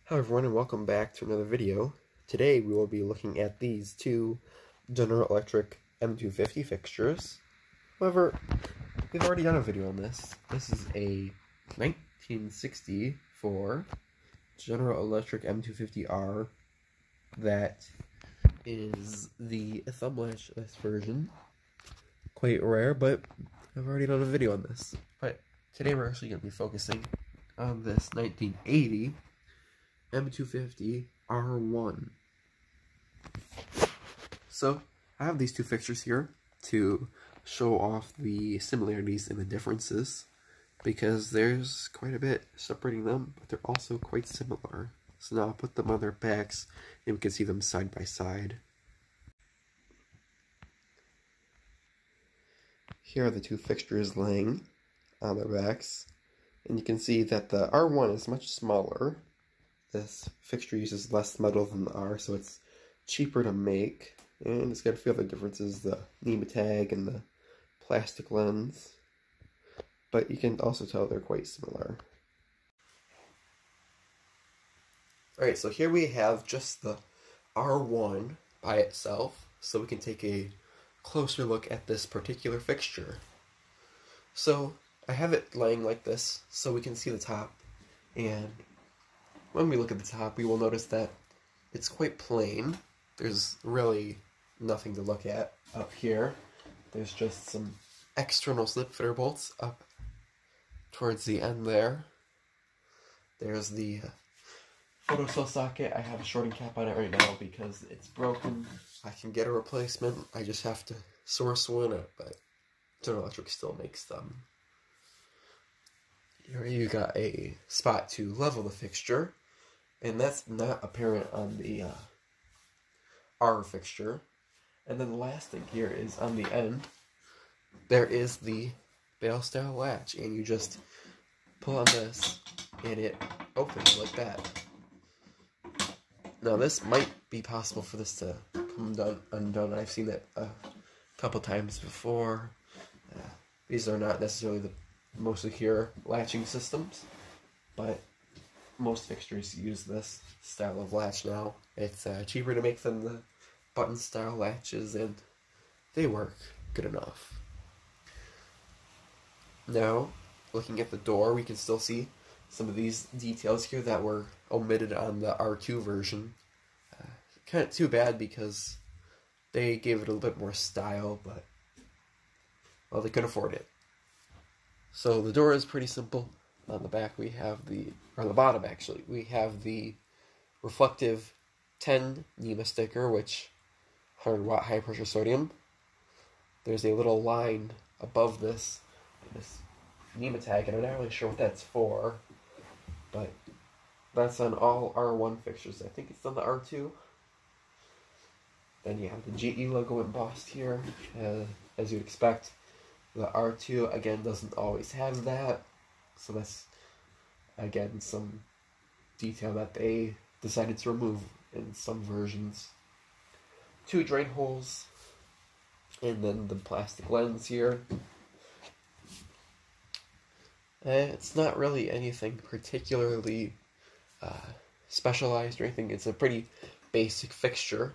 Hello everyone and welcome back to another video. Today we will be looking at these two General Electric M250 fixtures. However, we've already done a video on this. This is a 1964 General Electric M250R that is the thumb latchless version. Quite rare, but I've already done a video on this. But today we're actually going to be focusing on this 1980 M250r1. So I have these two fixtures here to show off the similarities and the differences, because there's quite a bit separating them, but they're also quite similar. So now I'll put them on their backs and we can see them side by side. Here are the two fixtures laying on their backs, and you can see that the R1 is much smaller. This fixture uses less metal than the R, so it's cheaper to make, and it's got a few other differences, the NEMA tag and the plastic lens, but you can also tell they're quite similar. Alright, so here we have just the R1 by itself, so we can take a closer look at this particular fixture. So I have it laying like this so we can see the top, and when we look at the top, we will notice that it's quite plain. There's really nothing to look at up here. There's just some external slip fitter bolts up towards the end there. There's the photocell socket. I have a shorting cap on it right now because it's broken. I can get a replacement. I just have to source one, but General Electric still makes them. Here you got a spot to level the fixture, and that's not apparent on the R fixture. And then the last thing here is on the end, there is the bale style latch, and you just pull on this and it opens like that. Now this might be possible for this to come undone. I've seen it a couple times before. These are not necessarily the most secure latching systems, but most fixtures use this style of latch now. It's cheaper to make than the button style latches, and they work good enough. Now, looking at the door, we can still see some of these details here that were omitted on the R2 version. Kind of too bad, because they gave it a little bit more style, but well, they could afford it. So the door is pretty simple. On the back we have on the bottom actually, we have the reflective 10 NEMA sticker, which 100 watt high pressure sodium. There's a little line above this NEMA tag, and I'm not really sure what that's for, but that's on all R1 fixtures. I think it's on the R2. Then you have the GE logo embossed here, as you'd expect. The R2, again, doesn't always have that, so that's, again, some detail that they decided to remove in some versions. 2 drain holes, and then the plastic lens here. It's not really anything particularly specialized or anything. It's a pretty basic fixture,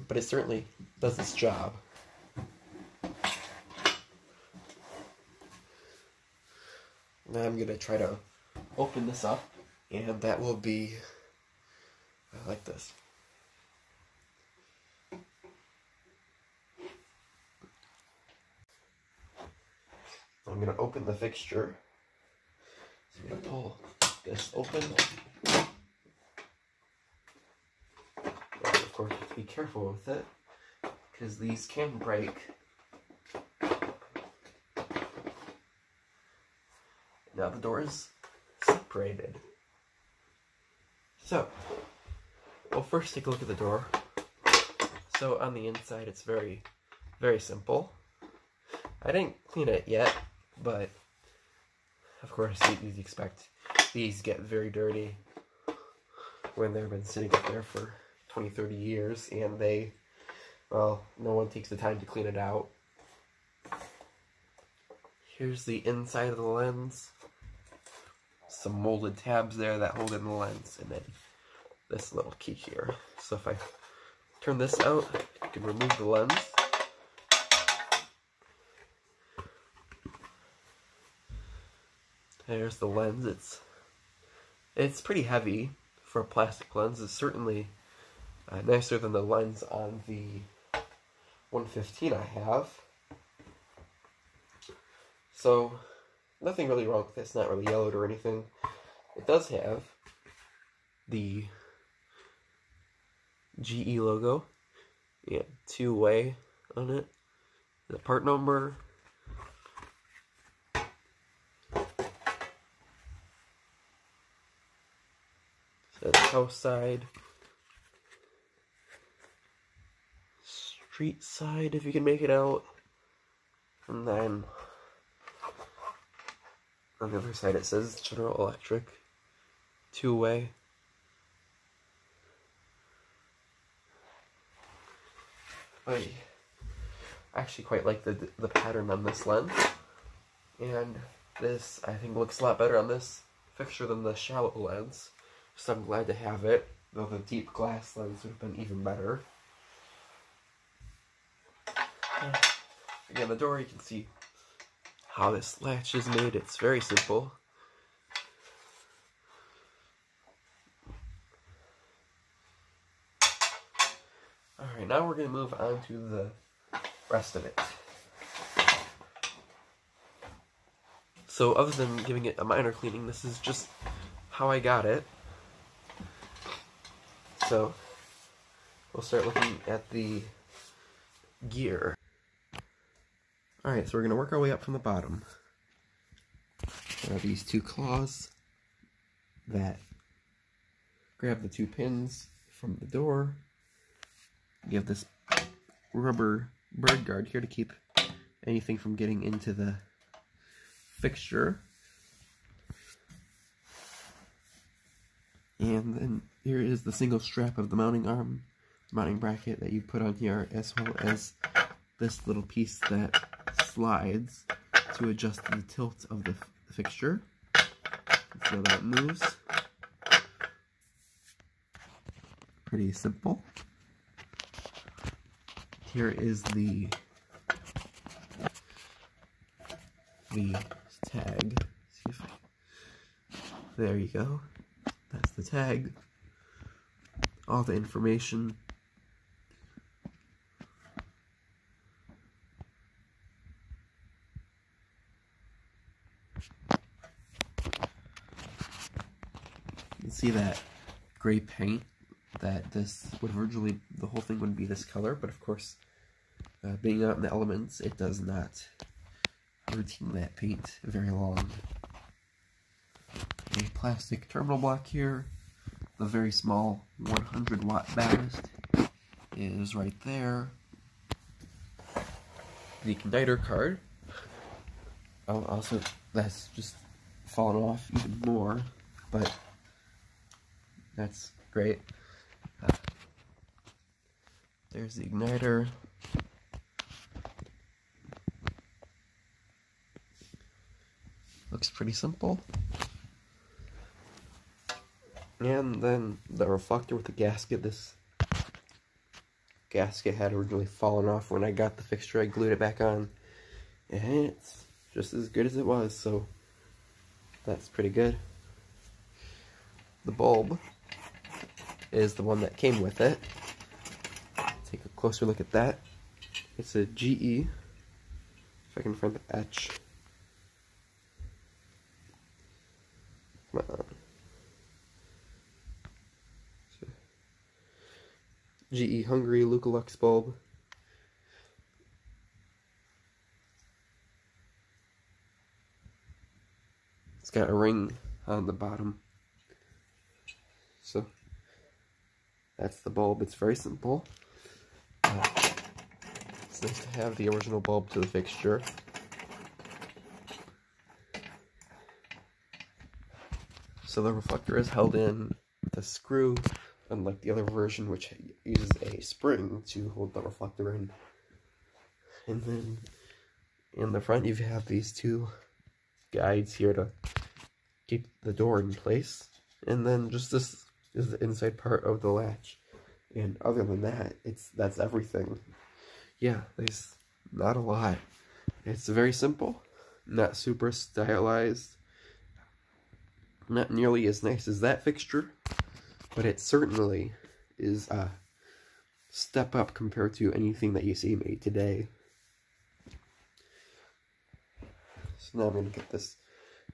but it certainly does its job. Now I'm going to try to open this up, and that will be like this. I'm going to open the fixture. So I'm going to pull this open. And of course, you have to be careful with it, because these can break. Now the door is separated. So, we'll first take a look at the door. So on the inside, it's very, very simple. I didn't clean it yet, but of course you'd expect these get very dirty when they've been sitting up there for 20-30 years, and no one takes the time to clean it out. Here's the inside of the lens. Some molded tabs there that hold in the lens, and then this little key here. So if I turn this out, you can remove the lens. There's the lens. It's pretty heavy for a plastic lens. It's certainly nicer than the lens on the 115 I have. So nothing really wrong with this. It's not really yellowed or anything. It does have the GE logo and two-way on it. The part number. The house side. Street side, if you can make it out. And then on the other side it says General Electric. Two-way. I actually quite like the pattern on this lens. And this, I think, looks a lot better on this fixture than the shallow lens. So I'm glad to have it, though the deep glass lens would have been even better. Again, the door, you can see how this latch is made. It's very simple. Alright, now we're going to move on to the rest of it. So other than giving it a minor cleaning, this is just how I got it. So we'll start looking at the gear. Alright, so we're going to work our way up from the bottom. There are these two claws that grab the two pins from the door. You have this rubber bird guard here to keep anything from getting into the fixture. And then here is the single strap of the mounting arm, mounting bracket that you put on here, as well as this little piece that slides to adjust the tilt of the fixture. So that moves. Pretty simple. Here is the tag. See if there you go. That's the tag. All the information. You can see that gray paint, that this would originally, the whole thing would be this color, but of course, being out in the elements, it does not retain that paint very long. A plastic terminal block here. The very small 100 watt ballast is right there. The igniter card. Also, that's just fallen off even more, but that's great. There's the igniter. Looks pretty simple. And then the reflector with the gasket. This gasket had originally fallen off when I got the fixture. I glued it back on, and it's just as good as it was, so that's pretty good. The bulb is the one that came with it. Take a closer look at that. It's a GE, if I can find the etch. Come on. GE Hungary Lukalux bulb. It's got a ring on the bottom. So that's the bulb. It's very simple. It's nice to have the original bulb to the fixture. So the reflector is held in with a screw, unlike the other version, which uses a spring to hold the reflector in. And then in the front you have these two guides here to keep the door in place. And then just this is the inside part of the latch. And other than that, that's everything. Yeah, there's not a lot. It's very simple, not super stylized, not nearly as nice as that fixture, but it certainly is a step up compared to anything that you see made today. So now I'm going to get this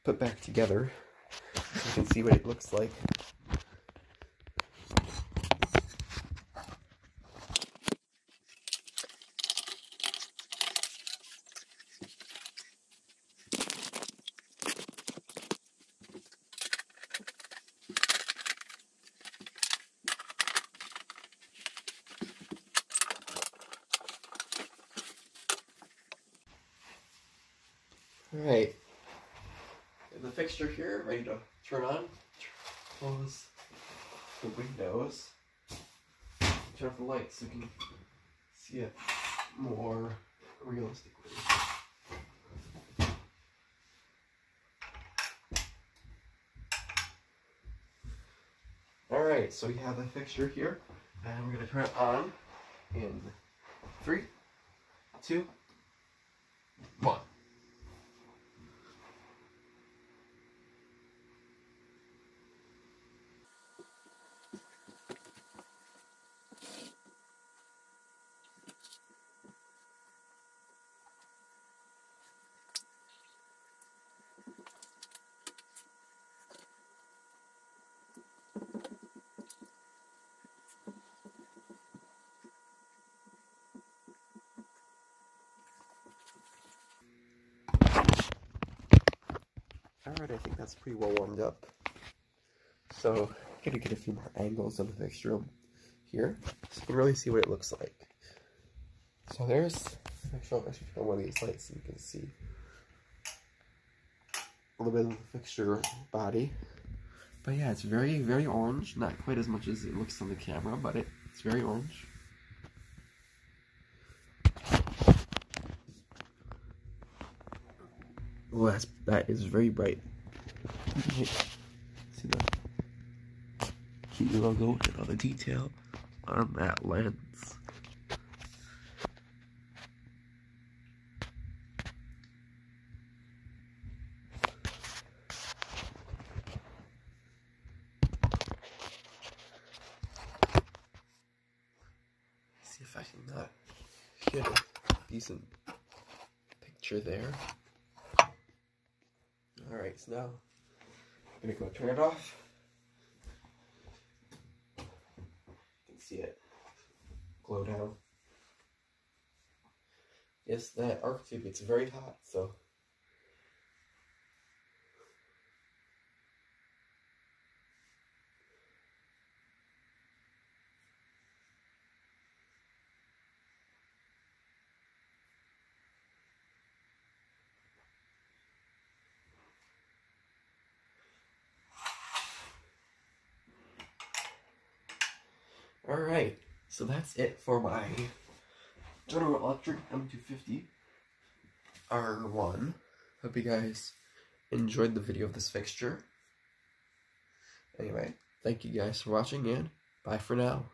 put back together so you can see what it looks like. Alright, the fixture here, ready to turn on. Close the windows. Turn off the lights so you can see it more realistically. Alright, so we have the fixture here, and we're going to turn it on in 3, 2, 1. Alright, I think that's pretty well warmed up. So, I'm going to get a few more angles of the fixture here, so you can really see what it looks like. So there's, actually turn one of these lights so you can see a little bit of the fixture body. But yeah, it's very, very orange. Not quite as much as it looks on the camera, but it's very orange. Well, that is very bright. See the cute logo and all the detail on that lens. See if I can not get a decent picture there. Alright, so now I'm gonna go turn it off. You can see it glow down. Yes, that arc tube gets very hot, so alright, so that's it for my General Electric M250r1. Hope you guys enjoyed the video of this fixture. Anyway, thank you guys for watching, and bye for now.